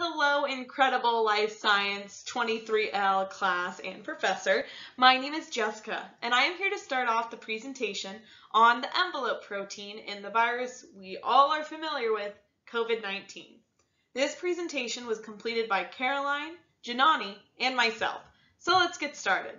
Hello, incredible Life Science 23L class and professor. My name is Jessica, and I am here to start off the presentation on the envelope protein in the virus we all are familiar with, COVID-19. This presentation was completed by Caroline, Janani, and myself. So let's get started.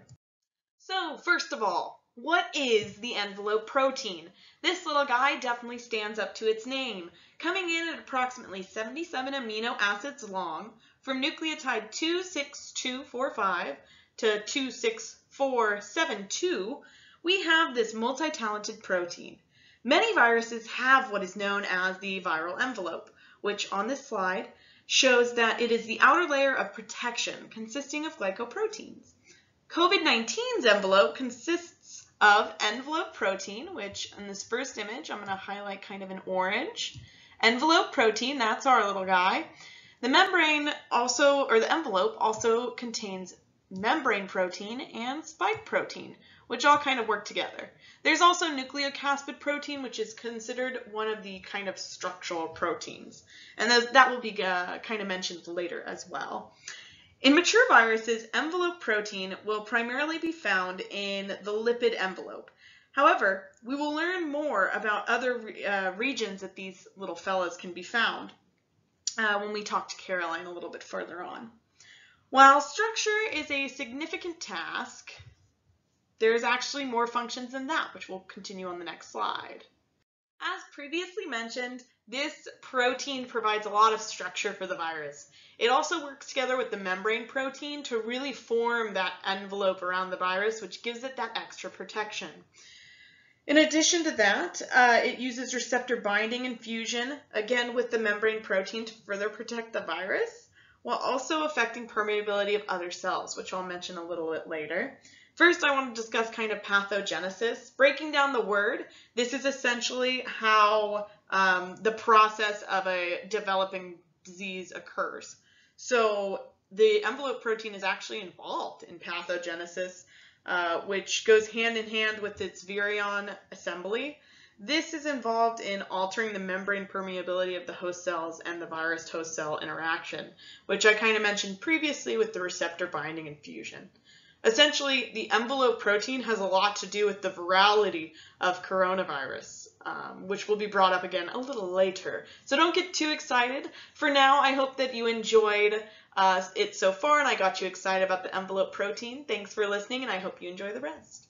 So first of all, what is the envelope protein? This little guy definitely stands up to its name, coming in at approximately 77 amino acids long from nucleotide 26245 to 26472. We have this multi-talented protein. Many viruses have what is known as the viral envelope, which on this slide shows that it is the outer layer of protection consisting of glycoproteins. COVID-19's envelope consists of envelope protein, which in this first image, I'm going to highlight kind of an orange. Envelope protein, that's our little guy. The membrane also, or the envelope also contains membrane protein and spike protein, which all kind of work together. There's also nucleocapsid protein, which is considered one of the kind of structural proteins. And that will be kind of mentioned later as well. In mature viruses, envelope protein will primarily be found in the lipid envelope. However, we will learn more about other regions that these little fellas can be found when we talk to Caroline a little bit further on. While structure is a significant task, there's actually more functions than that, which we'll continue on the next slide. As previously mentioned, this protein provides a lot of structure for the virus. It also works together with the membrane protein to really form that envelope around the virus, which gives it that extra protection. In addition to that, it uses receptor binding and fusion, again with the membrane protein to further protect the virus, while also affecting permeability of other cells, which I'll mention a little bit later. First, I want to discuss kind of pathogenesis. Breaking down the word, this is essentially how the process of a developing disease occurs. So the envelope protein is actually involved in pathogenesis, which goes hand in hand with its virion assembly. This is involved in altering the membrane permeability of the host cells and the virus-host cell interaction, which I kind of mentioned previously with the receptor binding and fusion. Essentially, the envelope protein has a lot to do with the virality of coronavirus, which will be brought up again a little later. So don't get too excited. For now, I hope that you enjoyed it so far and I got you excited about the envelope protein. Thanks for listening and I hope you enjoy the rest.